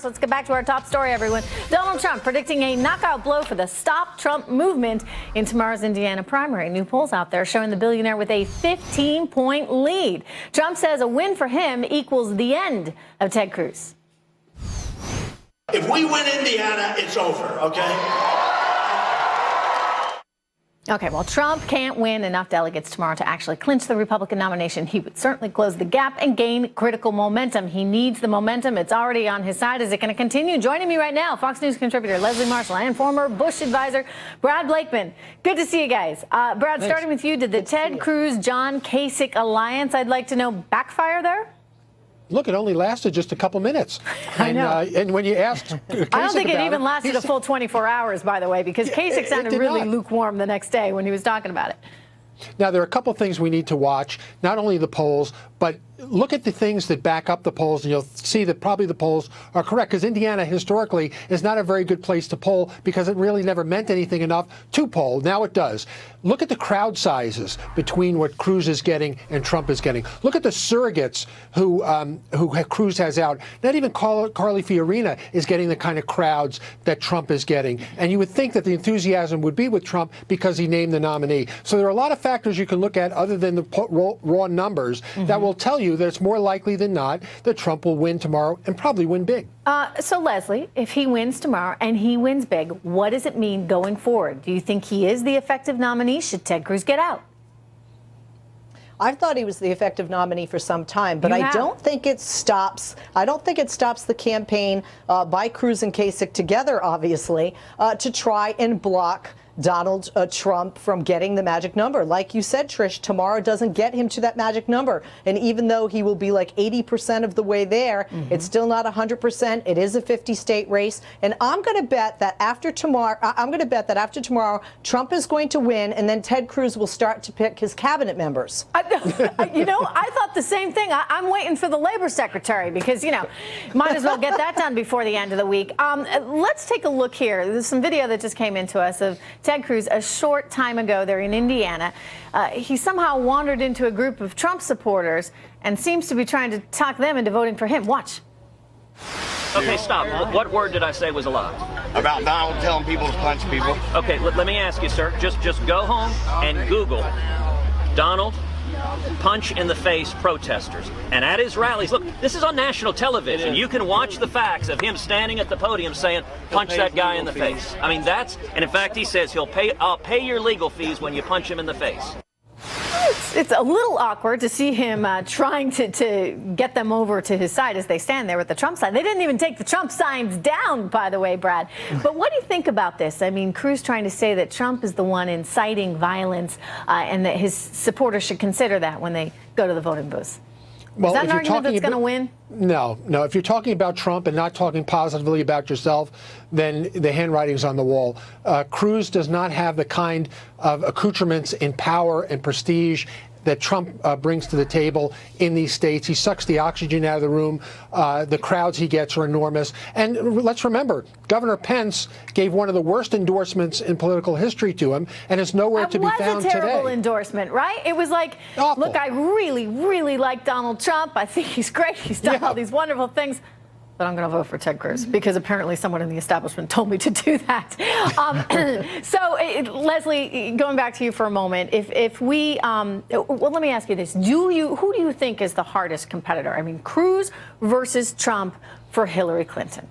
course, let's get back to our top story, everyone. Donald Trump predicting a knockout blow for the Stop Trump movement in tomorrow's Indiana primary. New polls out there showing the billionaire with a 15-point lead. Trump says a win for him equals the end of Ted Cruz. If we win Indiana, it's over, okay? Okay, well, Trump can't win enough delegates tomorrow to actually clinch the Republican nomination. He would certainly close the gap and gain critical momentum. He needs the momentum. It's already on his side. Is it going to continue? Joining me right now, Fox News contributor Leslie Marshall and former Bush advisor Brad Blakeman. Good to see you guys. Brad, thanks. Starting with you, did the Ted Cruz-John Kasich alliance, I'd like to know, backfire there? Look, it only lasted just a couple minutes. I know. And when you asked Kasich I don't think it even it, lasted a full 24 hours, by the way, because Kasich sounded really lukewarm the next day when he was talking about it. Now, there are a couple things we need to watch, not only the polls, but look at the things that back up the polls, and you'll see that probably the polls are correct, because Indiana historically is not a very good place to poll because it really never meant anything enough to poll. Now it does. Look at the crowd sizes between what Cruz is getting and Trump is getting. Look at the surrogates who Cruz has out. Not even Carly Fiorina is getting the kind of crowds that Trump is getting. And you would think that the enthusiasm would be with Trump because he named the nominee. So there are a lot of factors you can look at other than the raw numbers that will tell you that it's more likely than not that Trump will win tomorrow and probably win big. So, Leslie, if he wins tomorrow and he wins big, what does it mean going forward? Do you think he is the effective nominee? Should Ted Cruz get out? I've thought he was the effective nominee for some time, but I don't think it stops. I don't think it stops the campaign by Cruz and Kasich together, obviously, to try and block Donald Trump from getting the magic number. Like you said, Trish, tomorrow doesn't get him to that magic number. And even though he will be like 80% of the way there, it's still not 100%. It is a 50-state race. And I'm going to bet that after tomorrow, Trump is going to win, and then Ted Cruz will start to pick his cabinet members. You know, I thought the same thing. I'm waiting for the labor secretary because, you know, might as well get that done before the end of the week. Let's take a look here. There's some video that just came into us of Ted Cruz a short time ago there in Indiana. He somehow wandered into a group of Trump supporters and seems to be trying to talk them into voting for him. Watch. Okay, stop. What word did I say was a lie? About Donald telling people to punch people. Okay, let me ask you, sir. Just go home and Google Donald punch in the face protesters. And at his rallies, look, this is on national television. You can watch the facts of him standing at the podium saying, punch that guy in the face. I mean, and in fact, he says I'll pay your legal fees when you punch him in the face. It's a little awkward to see him trying to get them over to his side as they stand there with the Trump sign. They didn't even take the Trump signs down, by the way, Brad. But what do you think about this? I mean, Cruz trying to say that Trump is the one inciting violence and that his supporters should consider that when they go to the voting booths. Well, is that an argument that's going to win? No. If you're talking about Trump and not talking positively about yourself, then the handwriting's on the wall. Cruz does not have the kind of accoutrements in power and prestige that Trump brings to the table in these states. He sucks the oxygen out of the room. The crowds he gets are enormous. And let's remember, Governor Pence gave one of the worst endorsements in political history to him and is nowhere to be found today. It was a terrible endorsement, right? It was like, awful. Look, I really, really like Donald Trump. I think he's great. He's done all these wonderful things. But I'm going to vote for Ted Cruz because apparently someone in the establishment told me to do that. Leslie, going back to you for a moment, if we, well, let me ask you this. Who do you think is the hardest competitor? I mean, Cruz versus Trump for Hillary Clinton.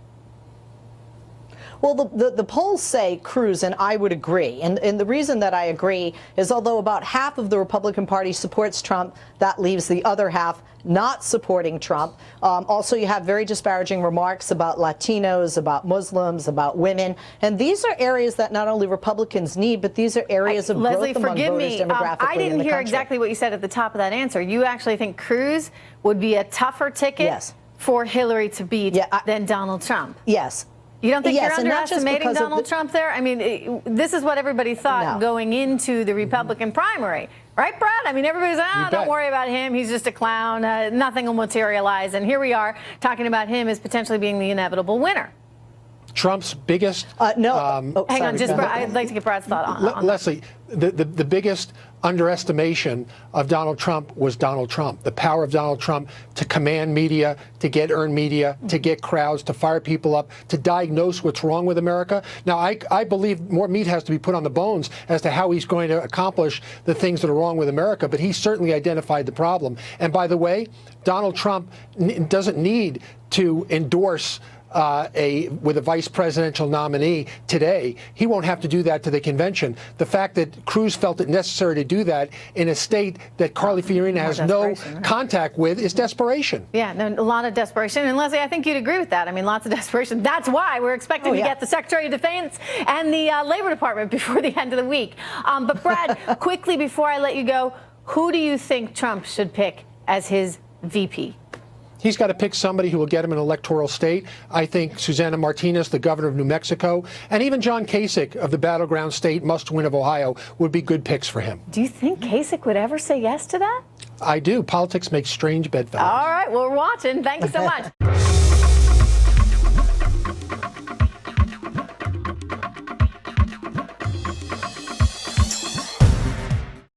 Well, the polls say Cruz, and I would agree. And the reason that I agree is although about half of the Republican Party supports Trump, that leaves the other half not supporting Trump. Also, you have very disparaging remarks about Latinos, about Muslims, about women. And these are areas that not only Republicans need, but these are areas of Leslie, growth among voters demographically I didn't in the hear country. exactly what you said at the top of that answer. You actually think Cruz would be a tougher ticket for Hillary to beat than Donald Trump? Yes. You don't think you're underestimating Donald Trump there? I mean, this is what everybody thought going into the Republican primary. Right, Brad? I mean, everybody's like, don't worry about him. He's just a clown. Nothing will materialize. And here we are talking about him as potentially being the inevitable winner. Trump's biggest. Hang on, just I'd like to get Brad's thought on Leslie, the biggest underestimation of Donald Trump was Donald Trump. The power of Donald Trump to command media, to get earned media, to get crowds, to fire people up, to diagnose what's wrong with America. Now, I believe more meat has to be put on the bones as to how he's going to accomplish the things that are wrong with America, but he certainly identified the problem. And by the way, Donald Trump doesn't need to endorse with a vice presidential nominee today. He won't have to do that to the convention. The fact that Cruz felt it necessary to do that in a state that Carly Fiorina has no contact with is desperation. Yeah, no, a lot of desperation. And Leslie, I think you'd agree with that. I mean, lots of desperation. That's why we're expecting to get the Secretary of Defense and the Labor Department before the end of the week. But Brad, quickly before I let you go, who do you think Trump should pick as his VP? He's got to pick somebody who will get him an electoral state. I think Susana Martinez, the governor of New Mexico, and even John Kasich of the battleground state must-win of Ohio would be good picks for him. Do you think Kasich would ever say yes to that? I do. Politics makes strange bedfellows. All right, well, we're watching. Thank you so much.